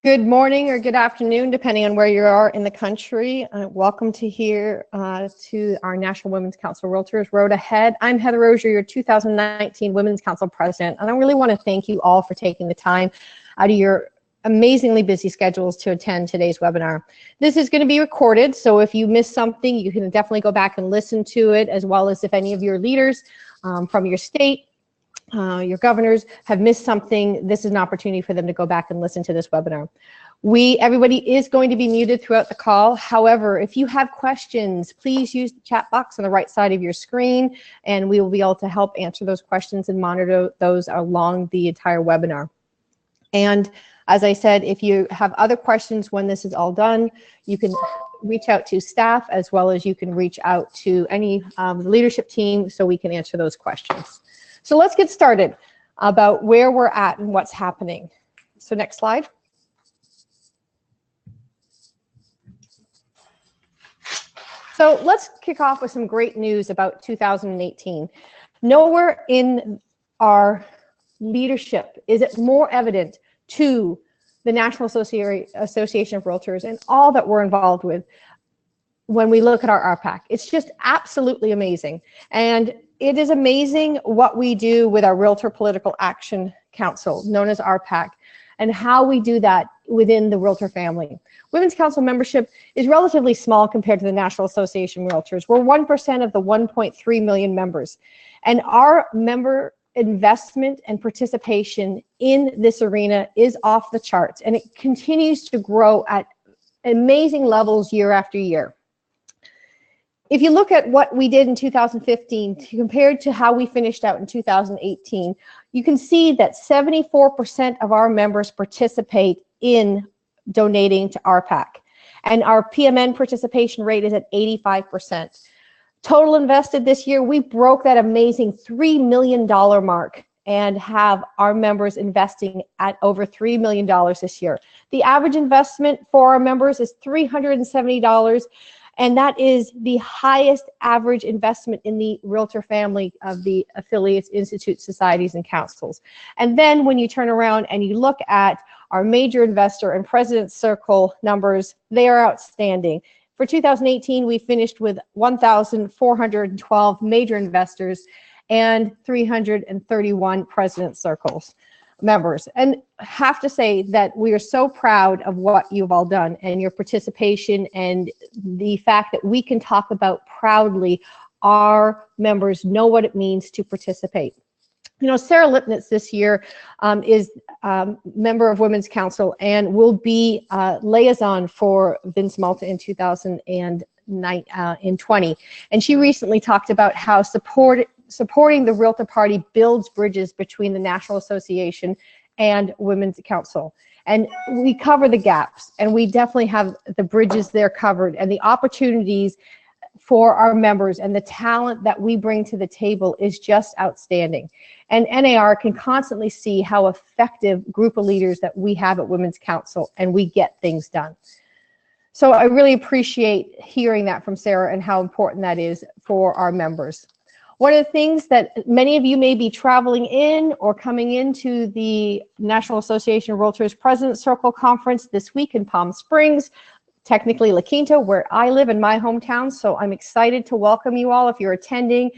Good morning or good afternoon, depending on where you are in the country. Welcome to our National Women's Council Realtors Road Ahead. I'm Heather Rozier, your 2019 Women's Council President, and I really want to thank you all for taking the time out of your amazingly busy schedules to attend today's webinar. This is going to be recorded, so if you missed something, you can definitely go back and listen to it, as well as if any of your leaders from your state, your governors have missed something, this is an opportunity for them to go back and listen to this webinar. Everybody is going to be muted throughout the call. However, if you have questions, please use the chat box on the right side of your screen, and we will be able to help answer those questions and monitor those along the entire webinar. And as I said, if you have other questions when this is all done, you can reach out to staff, as well as you can reach out to any leadership team so we can answer those questions. So let's get started about where we're at and what's happening. So next slide. So let's kick off with some great news about 2018. Nowhere in our leadership is it more evident to the National Association of Realtors and all that we're involved with when we look at our RPAC. It's just absolutely amazing. And it is amazing what we do with our Realtor Political Action Council, known as RPAC, and how we do that within the Realtor family. Women's Council membership is relatively small compared to the National Association of Realtors. We're 1% of the 1.3 million members. And our member investment and participation in this arena is off the charts, and it continues to grow at amazing levels year after year. If you look at what we did in 2015 compared to how we finished out in 2018, you can see that 74% of our members participate in donating to RPAC. And our PMN participation rate is at 85%. Total invested this year, we broke that amazing $3 million mark and have our members investing at over $3 million this year. The average investment for our members is $370. And that is the highest average investment in the Realtor family of the affiliates, institutes, societies, and councils. And then when you turn around and you look at our major investor and President's Circle numbers, they are outstanding. For 2018, we finished with 1,412 major investors and 331 President's Circles members. And have to say that we are so proud of what you've all done and your participation, and the fact that we can talk about proudly our members know what it means to participate. You know, Sarah Lipnitz this year is member of Women's Council and will be liaison for Vince Malta in 2020. And she recently talked about how supporting the Realtor Party builds bridges between the National Association and Women's Council. And we cover the gaps, and we definitely have the bridges there covered, and the opportunities for our members and the talent that we bring to the table is just outstanding. And NAR can constantly see how effective group of leaders that we have at Women's Council, and we get things done. So I really appreciate hearing that from Sarah and how important that is for our members. One of the things that many of you may be traveling in or coming into the National Association of Realtors President's Circle Conference this week in Palm Springs, technically La Quinta, where I live in my hometown. So I'm excited to welcome you all if you're attending.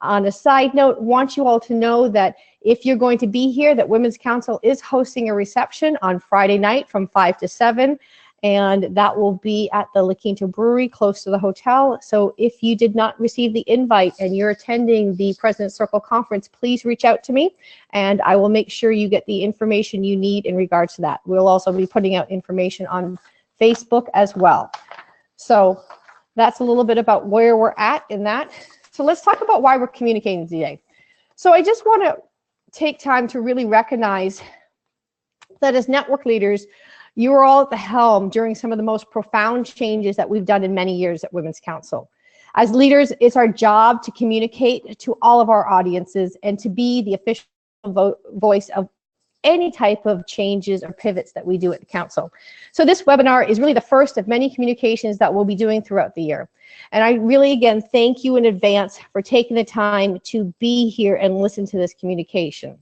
On a side note, want you all to know that if you're going to be here, that Women's Council is hosting a reception on Friday night from 5 to 7. And that will be at the La Quinta Brewery close to the hotel. So if you did not receive the invite and you're attending the President's Circle Conference, please reach out to me and I will make sure you get the information you need in regards to that. We'll also be putting out information on Facebook as well. So that's a little bit about where we're at in that. So let's talk about why we're communicating today. So I just want to take time to really recognize that as network leaders, you are all at the helm during some of the most profound changes that we've done in many years at Women's Council. As leaders, it's our job to communicate to all of our audiences and to be the official voice of any type of changes or pivots that we do at the council. So this webinar is really the first of many communications that we'll be doing throughout the year. And I really, again, thank you in advance for taking the time to be here and listen to this communication.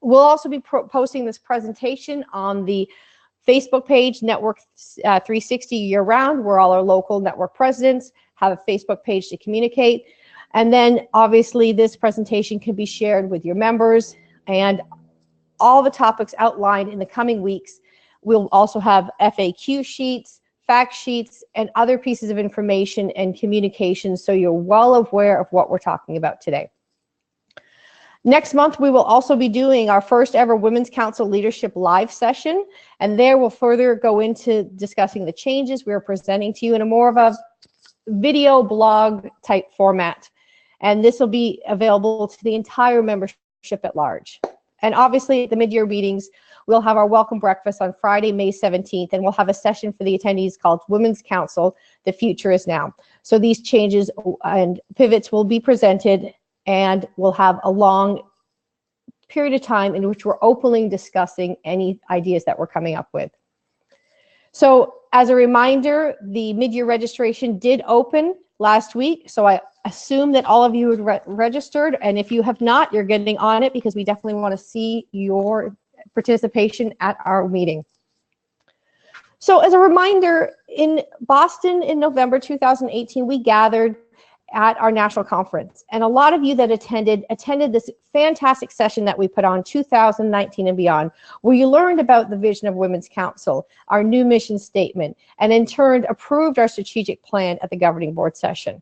We'll also be posting this presentation on the Facebook page, Network 360 year-round, where all our local network presidents have a Facebook page to communicate. And then obviously this presentation can be shared with your members, and all the topics outlined in the coming weeks. We'll also have FAQ sheets, fact sheets, and other pieces of information and communication, so you're well aware of what we're talking about today. Next month, we will also be doing our first ever Women's Council Leadership Live session, and there we'll further go into discussing the changes we're presenting to you in a more of a video blog type format. And this will be available to the entire membership at large. And obviously, at the mid-year meetings, we'll have our welcome breakfast on Friday, May 17th, and we'll have a session for the attendees called Women's Council, The Future is Now. So these changes and pivots will be presented, and we'll have a long period of time in which we're openly discussing any ideas that we're coming up with. So as a reminder, the mid-year registration did open last week, so I assume that all of you had registered, and if you have not, you're getting on it, because we definitely want to see your participation at our meeting. So as a reminder, in Boston in November 2018, we gathered at our national conference, and a lot of you that attended this fantastic session that we put on 2019 and beyond, where you learned about the vision of Women's Council, our new mission statement, and in turn approved our strategic plan at the governing board session.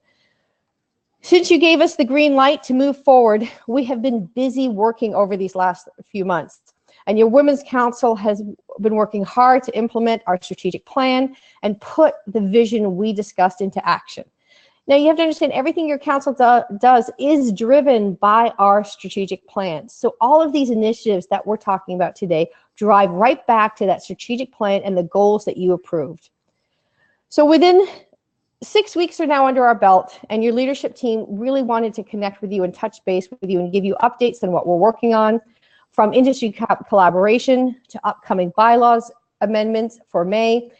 Since you gave us the green light to move forward, we have been busy working over these last few months. And your Women's Council has been working hard to implement our strategic plan and put the vision we discussed into action. Now, you have to understand, everything your council does is driven by our strategic plan. So all of these initiatives that we're talking about today drive right back to that strategic plan and the goals that you approved. So within 6 weeks are now under our belt, and your leadership team really wanted to connect with you and touch base with you and give you updates on what we're working on, from industry collaboration to upcoming bylaws amendments for May,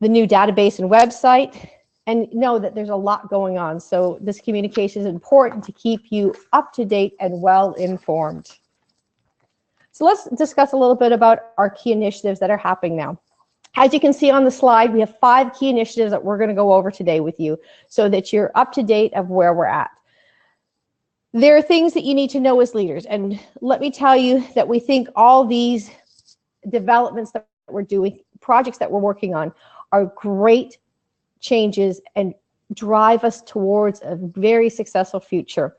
the new database and website, and know that there's a lot going on. So this communication is important to keep you up to date and well informed. So let's discuss a little bit about our key initiatives that are happening now. As you can see on the slide, we have 5 key initiatives that we're going to go over today with you so that you're up to date of where we're at. There are things that you need to know as leaders, and let me tell you that we think all these developments that we're doing, projects that we're working on, are great changes and drive us towards a very successful future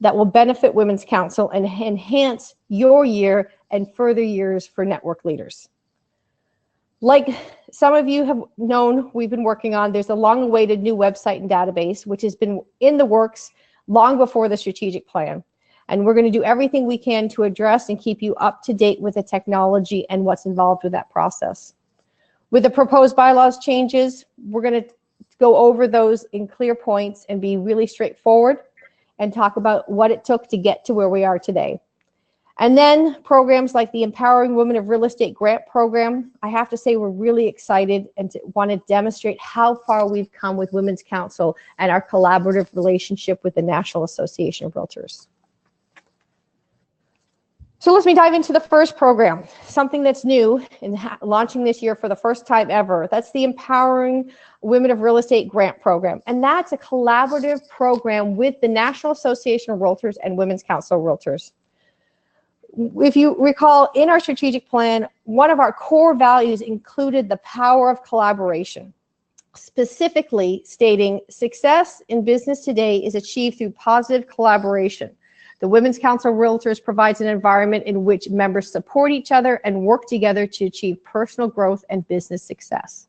that will benefit Women's Council and enhance your year and further years for network leaders. Like some of you have known, we've been working on, there's a long-awaited new website and database, which has been in the works long before the strategic plan. And we're going to do everything we can to address and keep you up to date with the technology and what's involved with that process. With the proposed bylaws changes, we're going to go over those in clear points and be really straightforward and talk about what it took to get to where we are today. And then programs like the Empowering Women of Real Estate Grant Program, I have to say we're really excited and want to demonstrate how far we've come with Women's Council and our collaborative relationship with the National Association of Realtors. So let me dive into the first program, something that's new and launching this year for the first time ever. That's the Empowering Women of Real Estate Grant Program. And that's a collaborative program with the National Association of Realtors and Women's Council of Realtors. If you recall, in our strategic plan, one of our core values included the power of collaboration, specifically stating success in business today is achieved through positive collaboration. The Women's Council of Realtors provides an environment in which members support each other and work together to achieve personal growth and business success.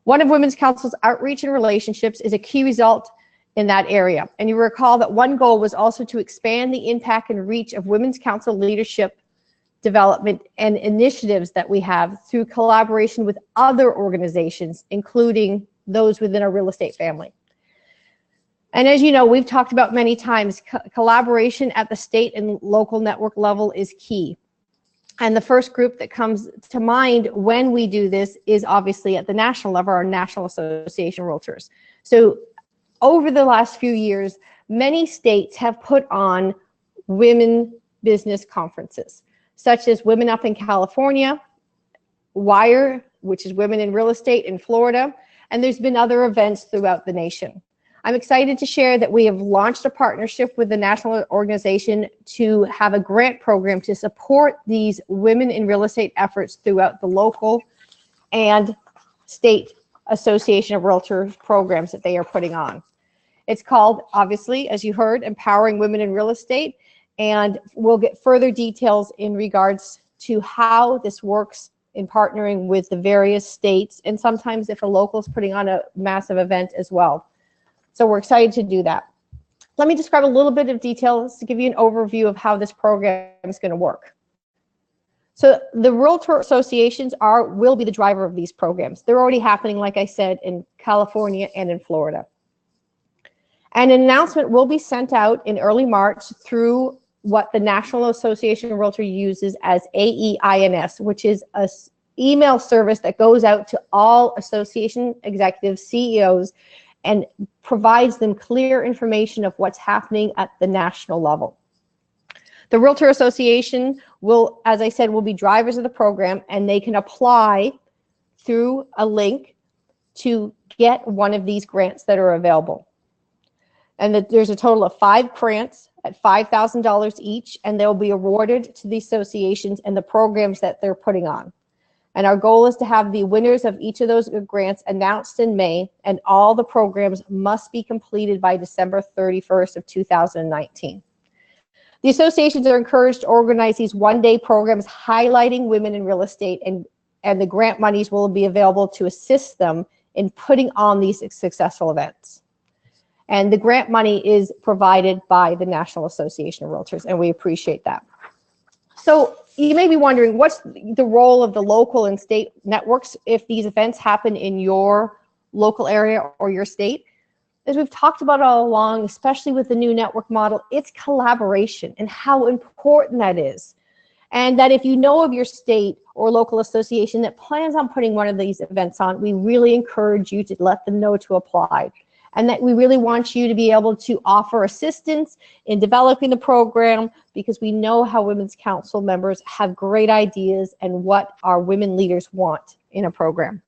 One of Women's Council's outreach and relationships is a key result in that area. And you recall that one goal was also to expand the impact and reach of Women's Council leadership development and initiatives that we have through collaboration with other organizations, including those within our real estate family. And as you know, we've talked about many times, collaboration at the state and local network level is key. And the first group that comes to mind when we do this is obviously at the national level, our National Association of Realtors. So over the last few years, many states have put on women business conferences, such as Women Up in California, WIRE, which is Women in Real Estate in Florida, and there's been other events throughout the nation. I'm excited to share that we have launched a partnership with the national organization to have a grant program to support these women in real estate efforts throughout the local and state Association of Realtors programs that they are putting on. It's called, obviously, as you heard, Empowering Women in Real Estate, and we'll get further details in regards to how this works in partnering with the various states, and sometimes if a local is putting on a massive event as well. So we're excited to do that. Let me describe a little bit of details to give you an overview of how this program is going to work. So the Realtor associations will be the driver of these programs. They're already happening, like I said, in California and in Florida. And an announcement will be sent out in early March through what the National Association of Realtors uses as AEINS, which is an email service that goes out to all association executives, CEOs, and provides them clear information of what's happening at the national level. The Realtor Association will, as I said, will be drivers of the program, and they can apply through a link to get one of these grants that are available. And that there's a total of 5 grants at $5,000 each, and they'll be awarded to the associations and the programs that they're putting on. And our goal is to have the winners of each of those grants announced in May, and all the programs must be completed by December 31st of 2019. The associations are encouraged to organize these one-day programs highlighting women in real estate, and the grant monies will be available to assist them in putting on these successful events. And the grant money is provided by the National Association of Realtors, and we appreciate that. So you may be wondering, what's the role of the local and state networks if these events happen in your local area or your state? As we've talked about all along, especially with the new network model, it's collaboration and how important that is. And that if you know of your state or local association that plans on putting one of these events on, we really encourage you to let them know to apply. And that we really want you to be able to offer assistance in developing the program, because we know how Women's Council members have great ideas and what our women leaders want in a program.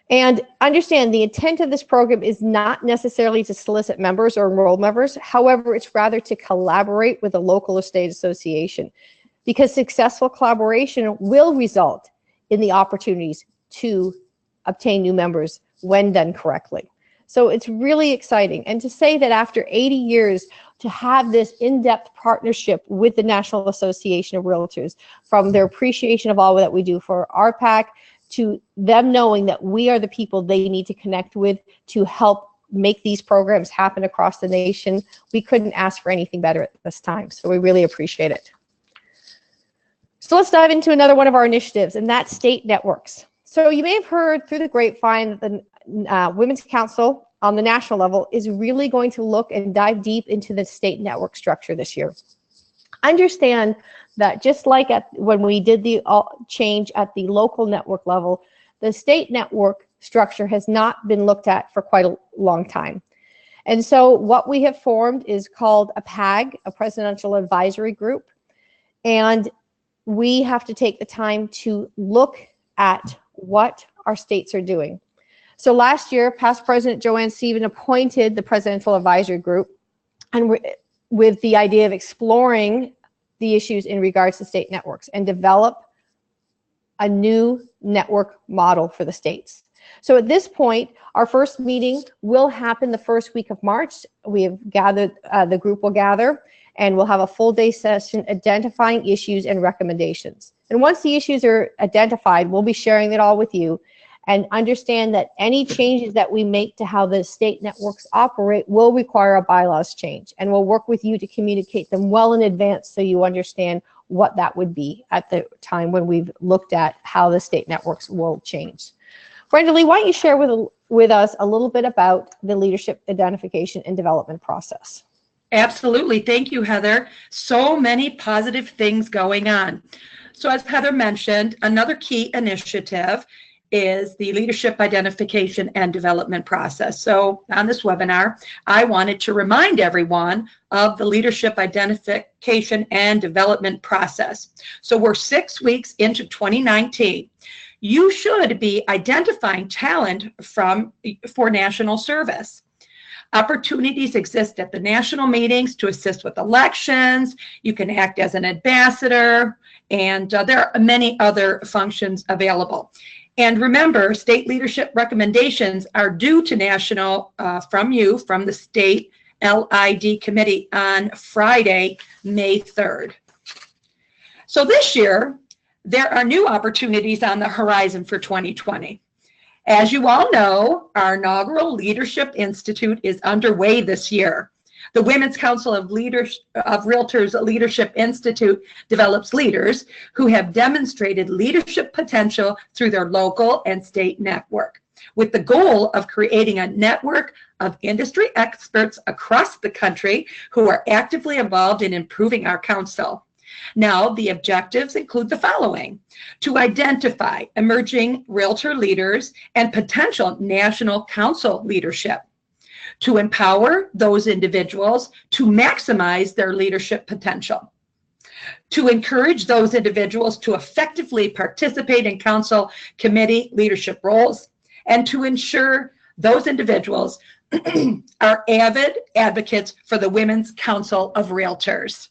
And understand the intent of this program is not necessarily to solicit members or enroll members. However, it's rather to collaborate with a local or state association, because successful collaboration will result in the opportunities to obtain new members when done correctly. So it's really exciting. And to say that after 80 years, to have this in-depth partnership with the National Association of Realtors, from their appreciation of all that we do for RPAC, to them knowing that we are the people they need to connect with to help make these programs happen across the nation, we couldn't ask for anything better at this time. So we really appreciate it. So let's dive into another one of our initiatives, and that's state networks. So you may have heard through the grapevine that the Women's Council on the national level is really going to look and dive deep into the state network structure this year. Understand that just like when we did the change at the local network level, the state network structure has not been looked at for quite a long time. And so what we have formed is called a PAG, a Presidential Advisory Group, and we have to take the time to look at what our states are doing. So last year, past President Joanne Stephen appointed the Presidential Advisory Group, and with the idea of exploring the issues in regards to state networks and develop a new network model for the states. So at this point, our first meeting will happen the first week of March. We have gathered, the group will gather, and we'll have a full day session identifying issues and recommendations. And once the issues are identified, we'll be sharing it all with you. And understand that any changes that we make to how the state networks operate will require a bylaws change. And we'll work with you to communicate them well in advance so you understand what that would be at the time when we've looked at how the state networks will change. Brenda Lee, why don't you share with us a little bit about the leadership identification and development process? Absolutely. Thank you, Heather. So many positive things going on. So as Heather mentioned, another key initiative is the leadership identification and development process. So on this webinar, I wanted to remind everyone of the leadership identification and development process. So we're 6 weeks into 2019. You should be identifying talent for national service. Opportunities exist at the national meetings to assist with elections. You can act as an ambassador, and there are many other functions available. And remember, state leadership recommendations are due to national from the state LID committee on Friday, May 3rd. So this year, there are new opportunities on the horizon for 2020. As you all know, our inaugural Leadership Institute is underway this year. The Women's Council of Realtors Leadership Institute develops leaders who have demonstrated leadership potential through their local and state network, with the goal of creating a network of industry experts across the country who are actively involved in improving our council. Now, the objectives include the following: to identify emerging realtor leaders and potential national council leadership, to empower those individuals to maximize their leadership potential, to encourage those individuals to effectively participate in council committee leadership roles, and to ensure those individuals are avid advocates for the Women's Council of Realtors.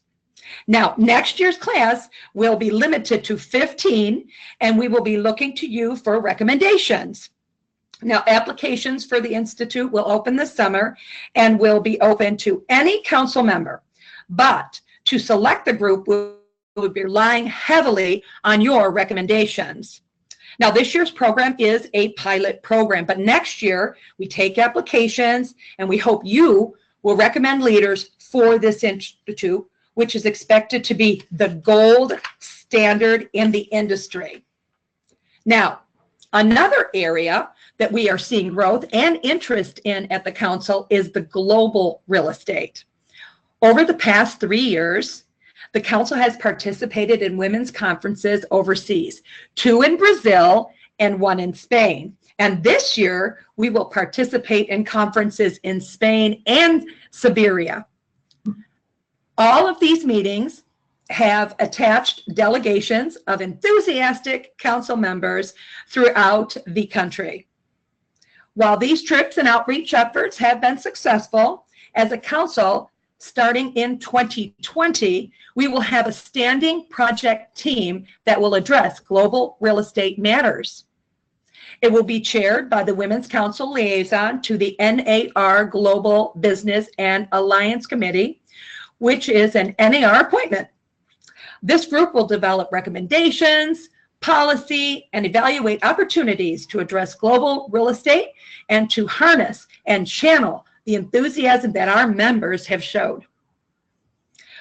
Now, next year's class will be limited to 15, and we will be looking to you for recommendations. Now, applications for the Institute will open this summer and will be open to any council member. But to select the group, we'll be relying heavily on your recommendations. Now, this year's program is a pilot program, but next year we take applications, and we hope you will recommend leaders for this institute, which is expected to be the gold standard in the industry. Now, another area that we are seeing growth and interest in at the council is the global real estate. Over the past 3 years, the council has participated in women's conferences overseas, 2 in Brazil and 1 in Spain. And this year, we will participate in conferences in Spain and Siberia. All of these meetings have attached delegations of enthusiastic council members throughout the country. While these trips and outreach efforts have been successful, as a council, starting in 2020, we will have a standing project team that will address global real estate matters. It will be chaired by the Women's Council Liaison to the NAR Global Business and Alliance Committee, which is an NAR appointment. This group will develop recommendations, policy, and evaluate opportunities to address global real estate and to harness and channel the enthusiasm that our members have showed.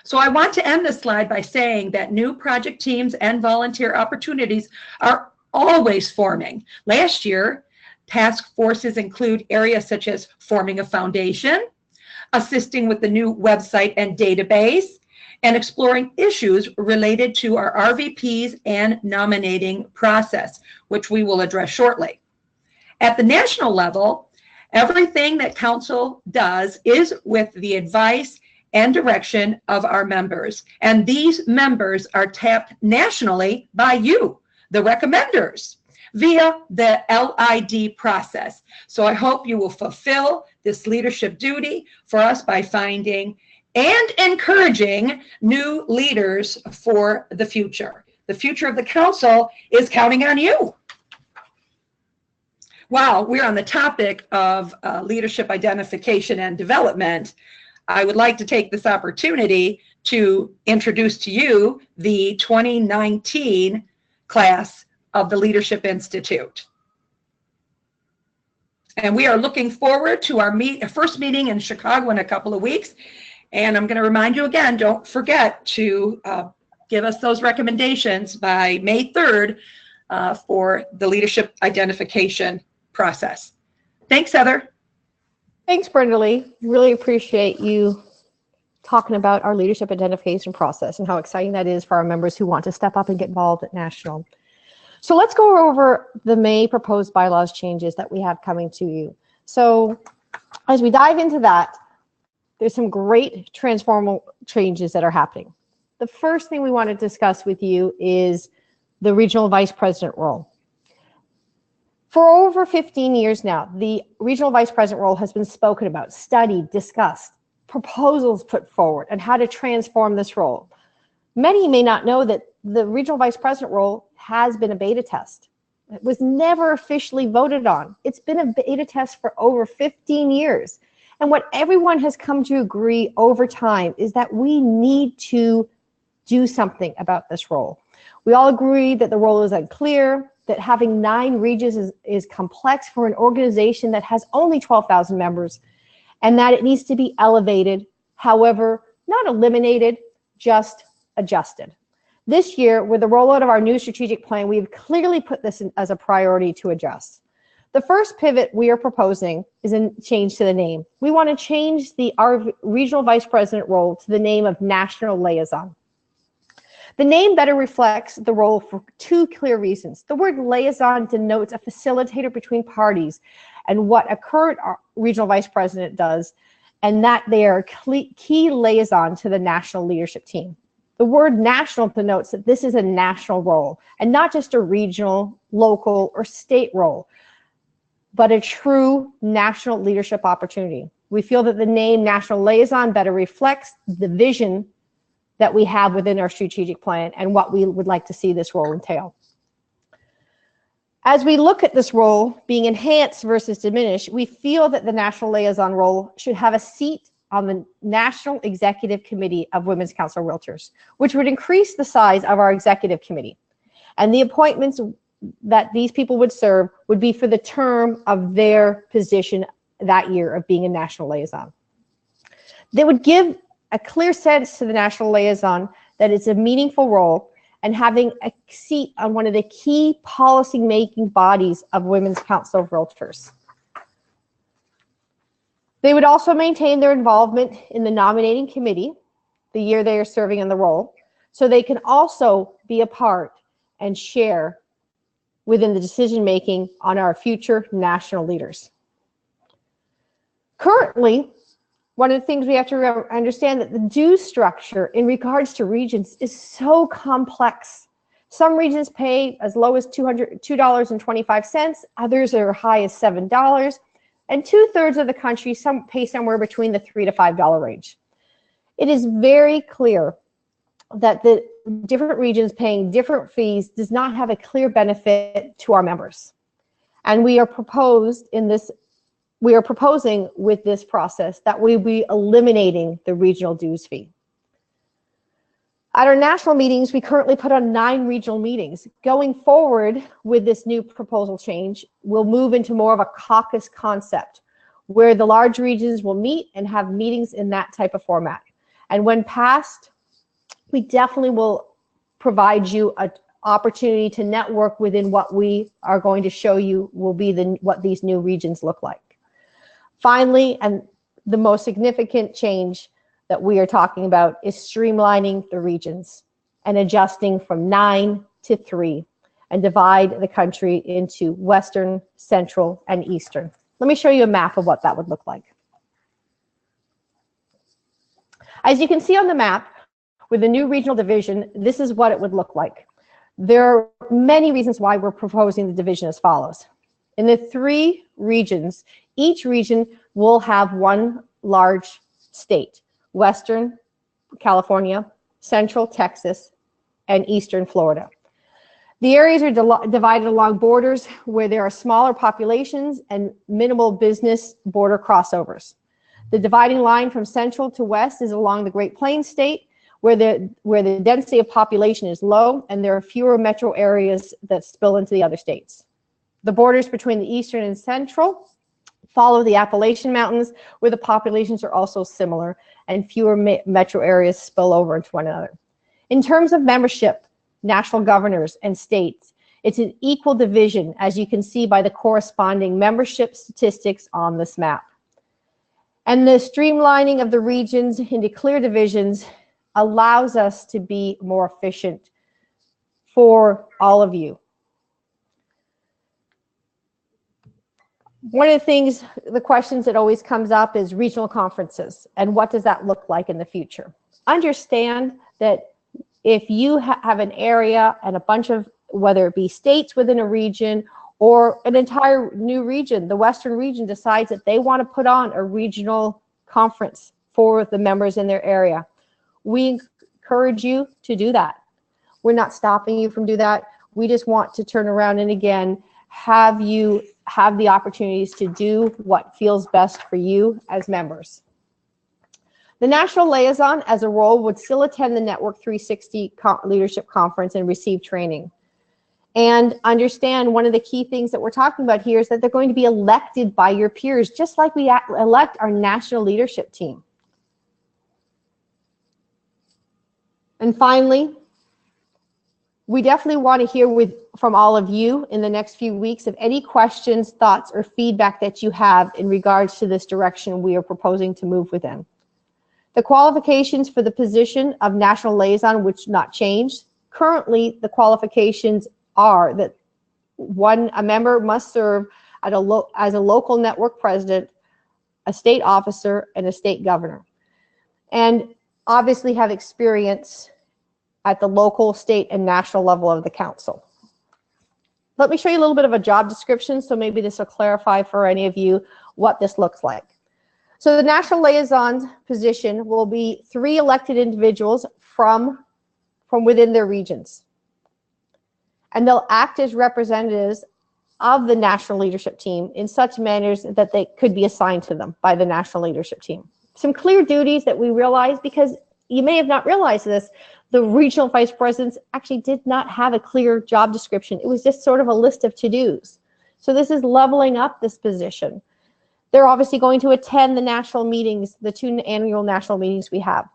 So I want to end this slide by saying that new project teams and volunteer opportunities are always forming. Last year, task forces include areas such as forming a foundation, assisting with the new website and database, and exploring issues related to our RVPs and nominating process, which we will address shortly. At the national level, everything that council does is with the advice and direction of our members. And these members are tapped nationally by you, the recommenders, via the LID process. So I hope you will fulfill this leadership duty for us by finding and encouraging new leaders for the future. The future of the council is counting on you. While we're on the topic of leadership identification and development, I would like to take this opportunity to introduce to you the 2019 class of the Leadership Institute. And we are looking forward to our first meeting in Chicago in a couple of weeks. And I'm going to remind you again, don't forget to give us those recommendations by May 3rd for the leadership identification process. Thanks, Heather. Thanks, Brenda Lee. Really appreciate you talking about our leadership identification process and how exciting that is for our members who want to step up and get involved at national. So let's go over the May proposed bylaws changes that we have coming to you. So as we dive into that, there's some great transformational changes that are happening. The first thing we want to discuss with you is the regional vice president role. For over 15 years now, the regional vice president role has been spoken about, studied, discussed, proposals put forward, and how to transform this role. Many may not know that the regional vice president role has been a beta test. It was never officially voted on. It's been a beta test for over 15 years. And what everyone has come to agree over time is that we need to do something about this role. We all agree that the role is unclear, that having 9 regions is complex for an organization that has only 12,000 members, and that it needs to be elevated, however, not eliminated, just adjusted. This year, with the rollout of our new strategic plan, we've clearly put this as a priority to adjust. The first pivot we are proposing is a change to the name. We want to change our regional vice president role to the name of national liaison. The name better reflects the role for 2 clear reasons. The word liaison denotes a facilitator between parties and what a current regional vice president does, and that they are a key liaison to the national leadership team. The word national denotes that this is a national role and not just a regional, local, or state role, but a true national leadership opportunity. We feel that the name national liaison better reflects the vision that we have within our strategic plan and what we would like to see this role entail. As we look at this role being enhanced versus diminished, we feel that the national liaison role should have a seat on the National Executive Committee of Women's Council Realtors, which would increase the size of our executive committee. And the appointments that these people would serve would be for the term of their position that year of being a national liaison. They would give a clear sense to the national liaison that it's a meaningful role and having a seat on one of the key policy-making bodies of Women's Council of Realtors. They would also maintain their involvement in the nominating committee the year they are serving in the role, so they can also be a part and share within the decision-making on our future national leaders. Currently, one of the things we have to understand that the dues structure in regards to regions is so complex. Some regions pay as low as $2.25, others are high as $7, and 2/3 of the country pay somewhere between the $3 to $5 range. It is very clear that the different regions paying different fees does not have a clear benefit to our members. And we are proposing with this process that we be eliminating the regional dues fee. At our national meetings, we currently put on 9 regional meetings. Going forward with this new proposal change, we'll move into more of a caucus concept where the large regions will meet and have meetings in that type of format. And when passed, we definitely will provide you an opportunity to network within what we are going to show you will be what these new regions look like. Finally, and the most significant change that we are talking about is streamlining the regions and adjusting from 9 to 3 and divide the country into Western, Central, and Eastern. Let me show you a map of what that would look like. As you can see on the map, with the new regional division, this is what it would look like. There are many reasons why we're proposing the division as follows. In the 3 regions, each region will have one large state: Western California, Central Texas, and Eastern Florida. The areas are divided along borders where there are smaller populations and minimal business border crossovers. The dividing line from central to west is along the Great Plains state, where the density of population is low and there are fewer metro areas that spill into the other states. The borders between the eastern and central follow the Appalachian Mountains, where the populations are also similar and fewer metro areas spill over into one another. In terms of membership, national governors and states, it's an equal division, as you can see by the corresponding membership statistics on this map. And the streamlining of the regions into clear divisions allows us to be more efficient for all of you. One of the things, the questions that always comes up is regional conferences and what does that look like in the future? Understand that if you have an area and a bunch of, whether it be states within a region or an entire new region, the Western region decides that they want to put on a regional conference for the members in their area, we encourage you to do that. We're not stopping you from do that. We just want to turn around and again, have you have the opportunities to do what feels best for you as members. The national liaison as a role would still attend the Network 360 Leadership Conference and receive training. And understand one of the key things that we're talking about here is that they're going to be elected by your peers, just like we elect our national leadership team. And finally, we definitely want to hear from all of you in the next few weeks of any questions, thoughts, or feedback that you have in regards to this direction we are proposing to move within. The qualifications for the position of national liaison which not changed. Currently, the qualifications are that a member must serve as a local network president, a state officer, and a state governor. And obviously have experience at the local, state, and national level of the council. Let me show you a little bit of a job description, so maybe this will clarify for any of you what this looks like. So the national liaison position will be 3 elected individuals from within their regions. And they'll act as representatives of the national leadership team in such manners that they could be assigned to them by the national leadership team. Some clear duties that we realize, because you may have not realized this, the regional vice presidents actually did not have a clear job description. It was just sort of a list of to-dos. So this is leveling up this position. They're obviously going to attend the national meetings, the 2 annual national meetings we have.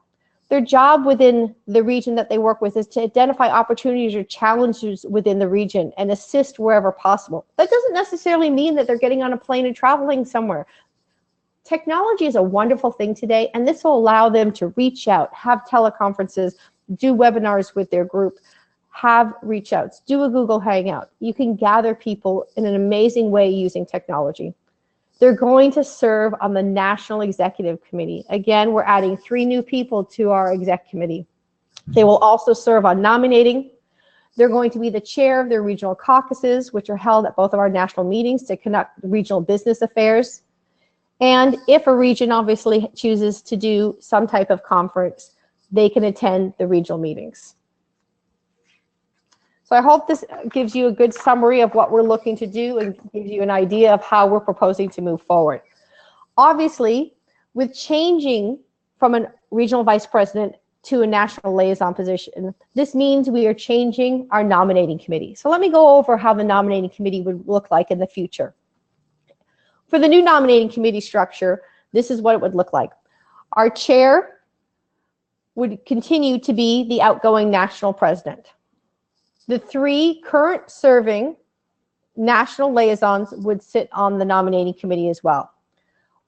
Their job within the region that they work with is to identify opportunities or challenges within the region and assist wherever possible. That doesn't necessarily mean that they're getting on a plane and traveling somewhere. Technology is a wonderful thing today, and this will allow them to reach out, have teleconferences, do webinars with their group, have reach outs, do a Google Hangout. You can gather people in an amazing way using technology. They're going to serve on the National Executive Committee. Again, we're adding 3 new people to our exec committee. They will also serve on nominating. They're going to be the chair of their regional caucuses, which are held at both of our national meetings to conduct regional business affairs. And if a region obviously chooses to do some type of conference, they can attend the regional meetings. So I hope this gives you a good summary of what we're looking to do and gives you an idea of how we're proposing to move forward. Obviously, with changing from a regional vice president to a national liaison position, this means we are changing our nominating committee. So let me go over how the nominating committee would look like in the future. For the new nominating committee structure, this is what it would look like. Our chair would continue to be the outgoing national president. The 3 current serving national liaisons would sit on the nominating committee as well.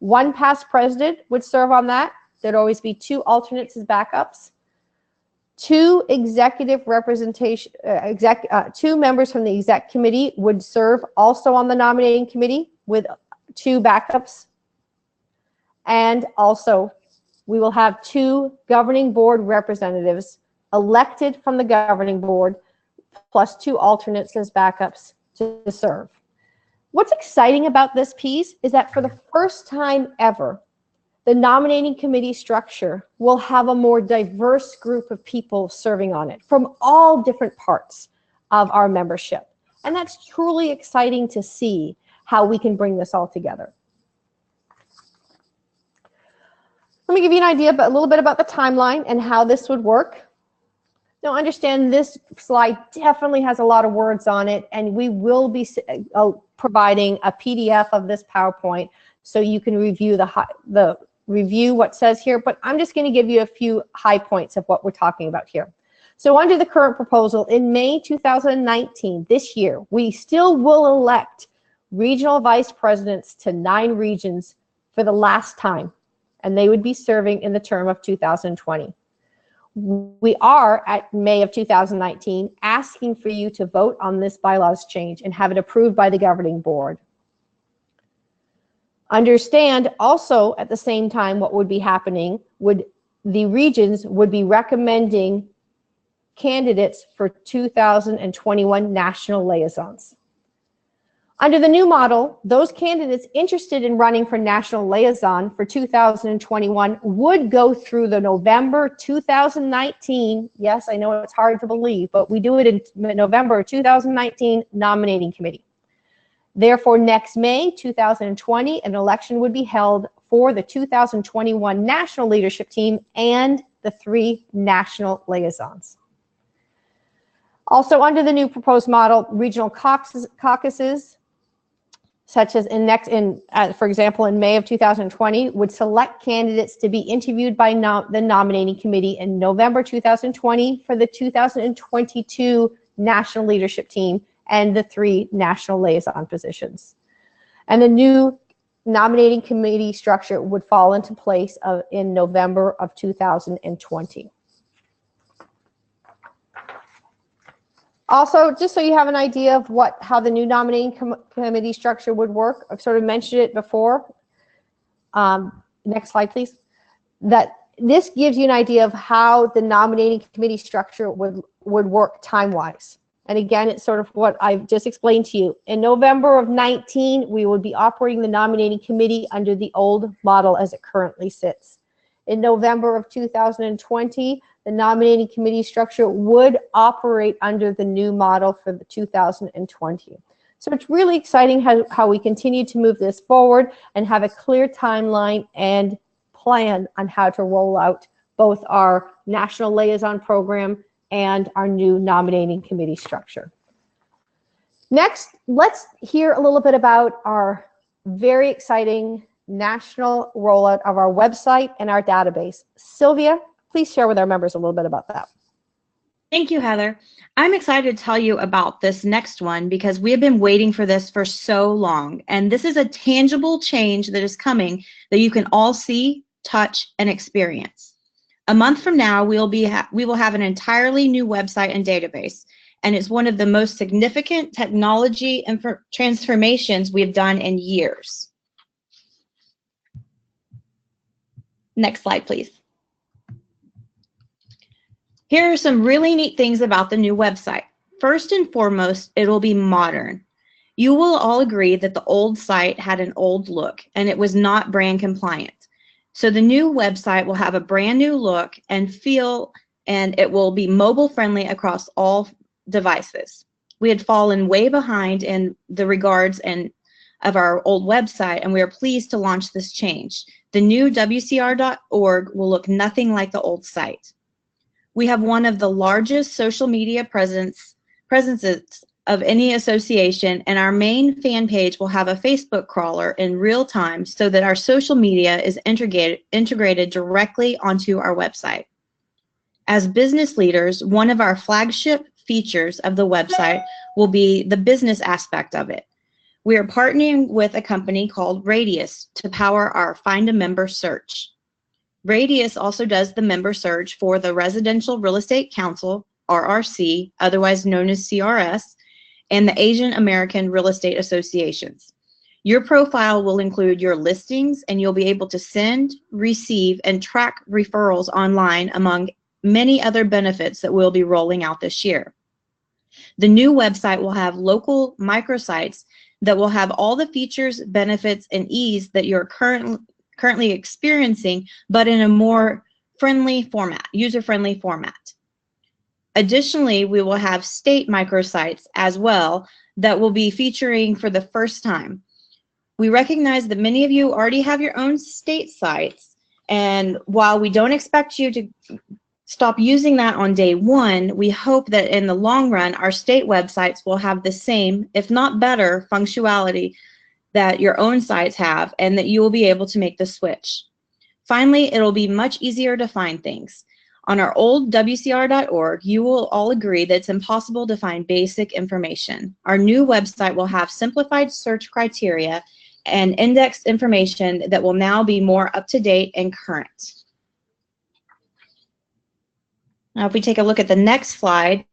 1 past president would serve on that. There'd always be 2 alternates as backups. 2 executive representation, 2 members from the exec committee would serve also on the nominating committee with 2 backups. And also, we will have 2 governing board representatives elected from the governing board, plus 2 alternates as backups to serve. What's exciting about this piece is that for the first time ever, the nominating committee structure will have a more diverse group of people serving on it from all different parts of our membership. And that's truly exciting to see how we can bring this all together. Let me give you an idea, but a little bit about the timeline and how this would work. Now understand this slide definitely has a lot of words on it, and we will be providing a PDF of this PowerPoint so you can review review what says here, but I'm just going to give you a few high points of what we're talking about here. So under the current proposal, in May 2019, this year, we still will elect regional vice presidents to 9 regions for the last time, and they would be serving in the term of 2020. We are, at May of 2019, asking for you to vote on this bylaws change and have it approved by the governing board. Understand also at the same time what would be happening the regions would be recommending candidates for 2021 national liaisons. Under the new model, those candidates interested in running for national liaison for 2021 would go through the November 2019, yes, I know it's hard to believe, but we do it in November 2019 nominating committee. Therefore, next May 2020, an election would be held for the 2021 national leadership team and the 3 national liaisons. Also, under the new proposed model, regional caucuses, such as for example, in May of 2020, would select candidates to be interviewed by the nominating committee in November 2020 for the 2022 national leadership team and the 3 national liaison positions. And the new nominating committee structure would fall into place in November of 2020. Also, just so you have an idea of how the new nominating committee structure would work, I've sort of mentioned it before. Next slide, please. That this gives you an idea of how the nominating committee structure would work time-wise. And again, it's sort of what I've just explained to you. In November of 19, we would be operating the nominating committee under the old model as it currently sits. In November of 2020, the nominating committee structure would operate under the new model for the 2020. So it's really exciting how we continue to move this forward and have a clear timeline and plan on how to roll out both our national liaison program and our new nominating committee structure. Next, let's hear a little bit about our very exciting national rollout of our website and our database. Sylvia, please share with our members a little bit about that. Thank you, Heather. I'm excited to tell you about this next one because we have been waiting for this for so long. And this is a tangible change that is coming that you can all see, touch, and experience. A month from now, we will have an entirely new website and database. And it's one of the most significant technology transformations we have done in years. Next slide, please. Here are some really neat things about the new website. First and foremost, it will be modern. You will all agree that the old site had an old look and it was not brand compliant. So the new website will have a brand new look and feel, and it will be mobile friendly across all devices. We had fallen way behind in the regards of our old website, and we are pleased to launch this change. The new WCR.org will look nothing like the old site. We have one of the largest social media presences of any association, and our main fan page will have a Facebook crawler in real time so that our social media is integrated directly onto our website. As business leaders, one of our flagship features of the website will be the business aspect of it. We are partnering with a company called Radius to power our Find a Member search. Radius also does the member search for the Residential Real Estate Council, RRC, otherwise known as CRS, and the Asian American Real Estate Associations. Your profile will include your listings, and you'll be able to send, receive, and track referrals online, among many other benefits that we'll be rolling out this year. The new website will have local microsites that will have all the features, benefits, and ease that you're currently experiencing, but in a more friendly format, user-friendly format. Additionally, we will have state microsites as well that will be featuring for the first time. We recognize that many of you already have your own state sites, and while we don't expect you to stop using that on day one, we hope that in the long run, our state websites will have the same, if not better, functionality that your own sites have, and that you will be able to make the switch. Finally, it'll be much easier to find things. On our old WCR.org, you will all agree that it's impossible to find basic information. Our new website will have simplified search criteria and indexed information that will now be more up-to-date and current. Now, if we take a look at the next slide,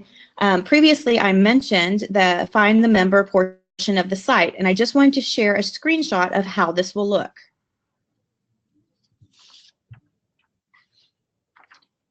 previously I mentioned the Find the Member portion portion of the site. And I just wanted to share a screenshot of how this will look.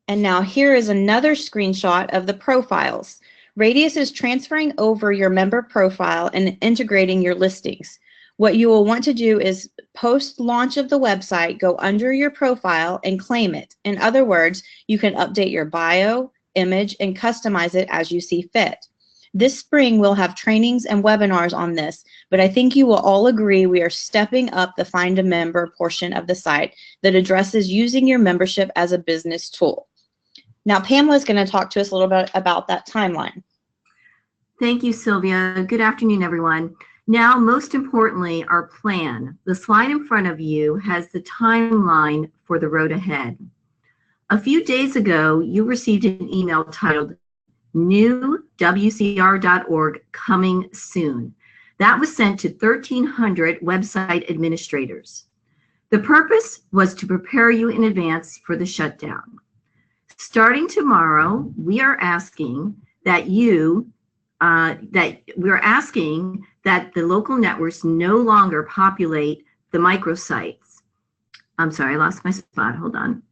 And now here is another screenshot of the profiles. Radius is transferring over your member profile and integrating your listings. What you will want to do is post-launch of the website, go under your profile and claim it. In other words, you can update your bio, image, and customize it as you see fit. This spring, we'll have trainings and webinars on this, but I think you will all agree we are stepping up the Find a Member portion of the site that addresses using your membership as a business tool. Now, Pamela is going to talk to us a little bit about that timeline. Thank you, Sylvia. Good afternoon, everyone. Now, most importantly, our plan. The slide in front of you has the timeline for the road ahead. A few days ago, you received an email titled newwcr.org coming soon. That was sent to 1,300 website administrators. The purpose was to prepare you in advance for the shutdown. Starting tomorrow, we are asking that that the local networks no longer populate the microsites. I'm sorry, I lost my spot. Hold on.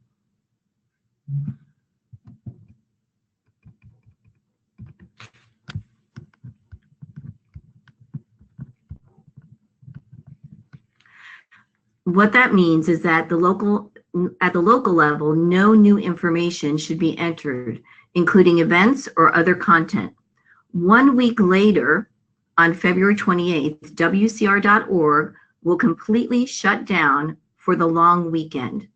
What that means is that at the local level, no new information should be entered, including events or other content. 1 week later, on February 28th, WCR.org will completely shut down for the long weekend.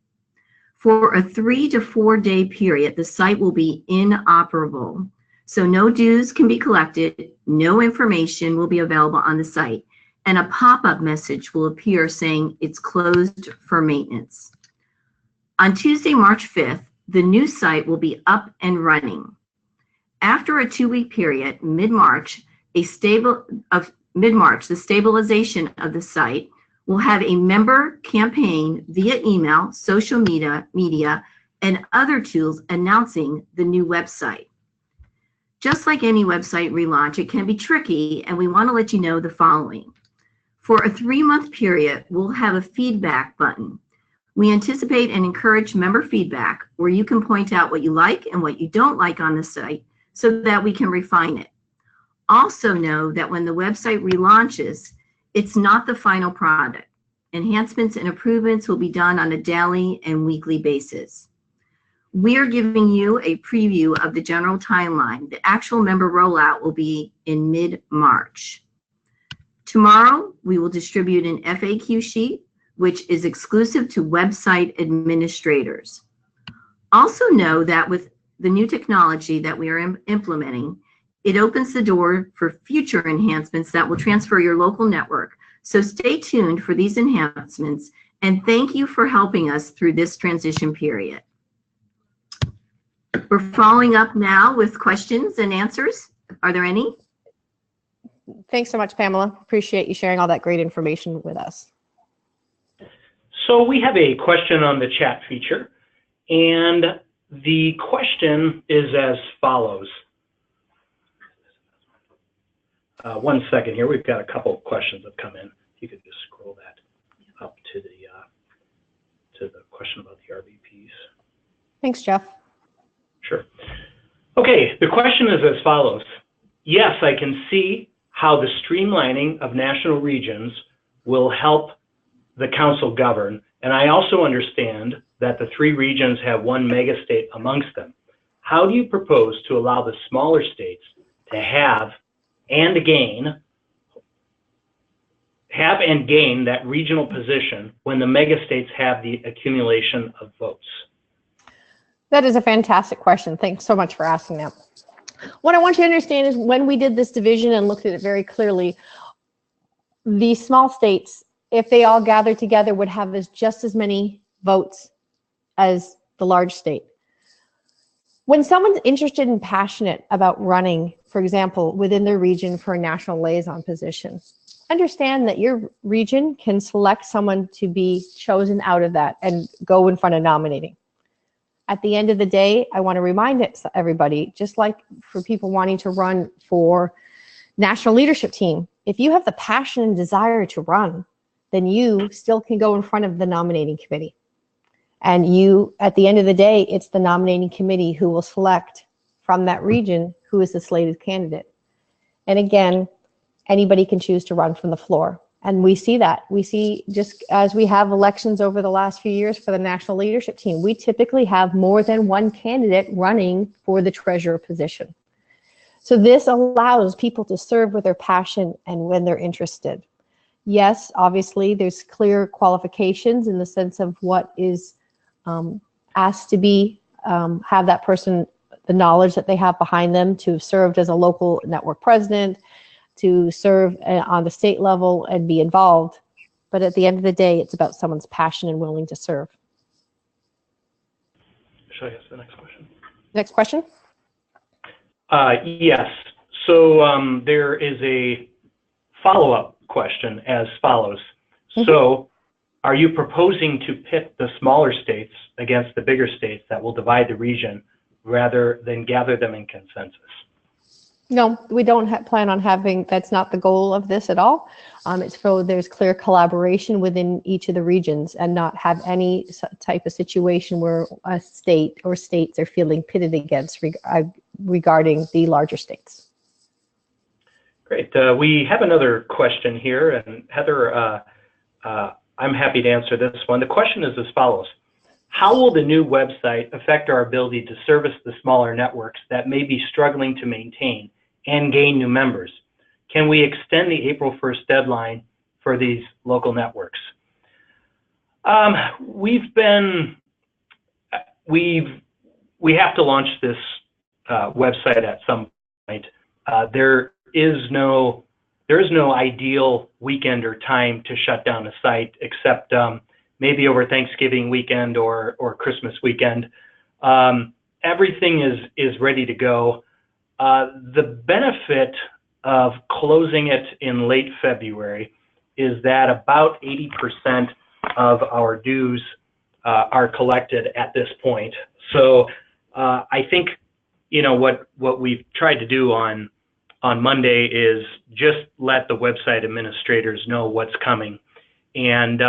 For a 3 to 4 day period, the site will be inoperable. So no dues can be collected, no information will be available on the site, and a pop-up message will appear saying it's closed for maintenance. On Tuesday, March 5th, the new site will be up and running. After a 2-week period, mid-March, the stabilization of the site will have a member campaign via email, social media, and other tools announcing the new website. Just like any website relaunch, it can be tricky, and we want to let you know the following. For a 3-month period, we'll have a feedback button. We anticipate and encourage member feedback where you can point out what you like and what you don't like on the site so that we can refine it. Also know that when the website relaunches, it's not the final product. Enhancements and improvements will be done on a daily and weekly basis. We are giving you a preview of the general timeline. The actual member rollout will be in mid-March. Tomorrow, we will distribute an FAQ sheet, which is exclusive to website administrators. Also know that with the new technology that we are implementing, it opens the door for future enhancements that will transfer your local network. So stay tuned for these enhancements, and thank you for helping us through this transition period. We're following up now with questions and answers. Are there any? Thanks so much, Pamela. Appreciate you sharing all that great information with us. So we have a question on the chat feature, and the question is as follows. 1 second here. We've got a couple of questions that have come in. If you could just scroll that up to the question about the RVPs. Thanks, Jeff. Sure. Okay, the question is as follows. Yes, I can see how the streamlining of national regions will help the council govern, and I also understand that the 3 regions have 1 megastate amongst them. How do you propose to allow the smaller states to have and gain that regional position when the megastates have the accumulation of votes? That is a fantastic question. Thanks so much for asking that. What I want you to understand is when we did this division and looked at it very clearly, the small states, if they all gathered together, would have just as many votes as the large state. When someone's interested and passionate about running, for example, within their region for a national liaison position, understand that your region can select someone to be chosen out of that and go in front of nominating. At the end of the day, I want to remind everybody, just like for people wanting to run for national leadership team, if you have the passion and desire to run, then you still can go in front of the nominating committee. And you, at the end of the day, it's the nominating committee who will select from that region who is the slated candidate. And again, anybody can choose to run from the floor. And we see that. We see, just as we have elections over the last few years for the national leadership team, we typically have more than one candidate running for the treasurer position. So this allows people to serve with their passion and when they're interested. Yes, obviously, there's clear qualifications in the sense of what is asked to be, have that person, the knowledge that they have behind them to have served as a local network president, to serve on the state level and be involved. But at the end of the day, it's about someone's passion and willing to serve. Should I ask the next question? Next question? Yes. So there is a follow-up question as follows. So are you proposing to pit the smaller states against the bigger states that will divide the region rather than gather them in consensus? No, we don't plan on having, that's not the goal of this at all. It's so there's clear collaboration within each of the regions and not have any type of situation where a state or states are feeling pitted against regarding the larger states. Great. We have another question here, and Heather, I'm happy to answer this one. The question is as follows. How will the new website affect our ability to service the smaller networks that may be struggling to maintain and gain new members? Can we extend the April 1st deadline for these local networks? We have to launch this website at some point. There is no ideal weekend or time to shut down a site except maybe over Thanksgiving weekend or Christmas weekend. Everything is ready to go. The benefit of closing it in late February is that about 80% of our dues are collected at this point. So I think, you know, what we've tried to do on Monday is just let the website administrators know what's coming. And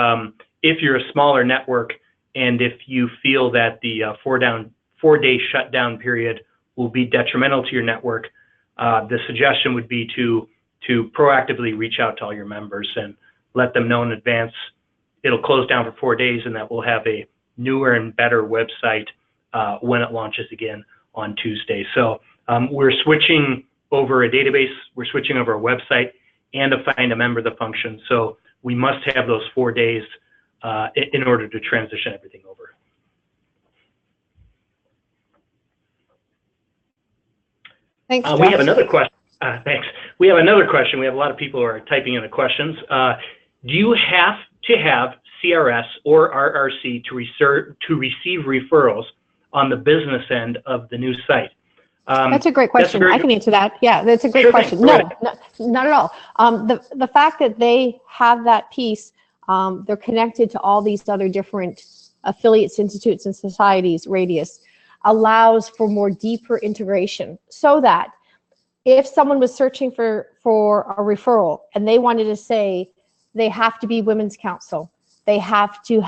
if you're a smaller network and if you feel that the 4-day shutdown period will be detrimental to your network, the suggestion would be to proactively reach out to all your members and let them know in advance it'll close down for 4 days and that we'll have a newer and better website when it launches again on Tuesday. So we're switching over a database, we're switching over a website and a find a member the function. So we must have those 4 days in order to transition everything over. Thanks, we have another question. Thanks. We have another question. We have a lot of people who are typing in the questions. Do you have to have CRS or RRC to receive referrals on the business end of the new site? That's a great question. I can answer that. Yeah, that's a great question. No, not at all. The fact that they have that piece, they're connected to all these other different affiliates, institutes, and societies, Radius, allows for more deeper integration so that if someone was searching for a referral and they wanted to say they have to be Women's Council, they have to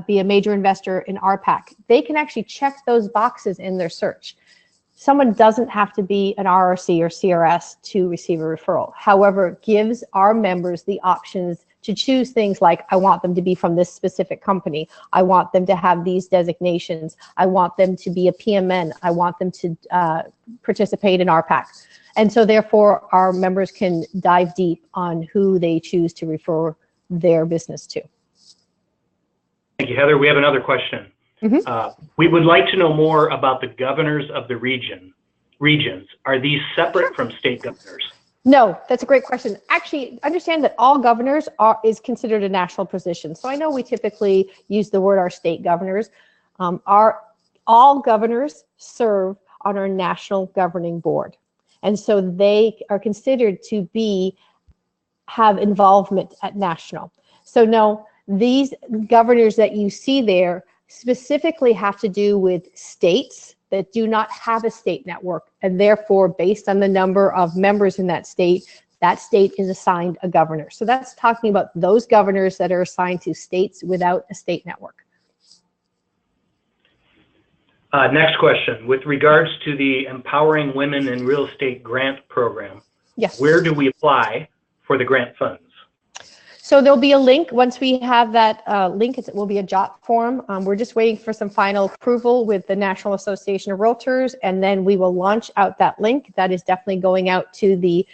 be a major investor in RPAC, they can actually check those boxes in their search. Someone doesn't have to be an RRC or CRS to receive a referral. However, it gives our members the options to choose things like, I want them to be from this specific company. I want them to have these designations. I want them to be a PMN. I want them to participate in RPAC. And so therefore, our members can dive deep on who they choose to refer their business to. Thank you, Heather. We have another question. We would like to know more about the governors of the regions. Are these separate from state governors? No, that's a great question. Actually, understand that all governors is considered a national position. So I know we typically use the word our state governors. All governors serve on our national governing board. And so they are considered to have involvement at national. So no, these governors that you see there specifically have to do with states that do not have a state network, and therefore, based on the number of members in that state is assigned a governor. So that's talking about those governors that are assigned to states without a state network. Next question. With regards to the Empowering Women in Real Estate Grant Program, Yes. where do we apply for the grant funds? So there'll be a link. Once we have that link, it will be a JOT form. We're just waiting for some final approval with the National Association of Realtors, and then we will launch out that link. That is definitely going out to the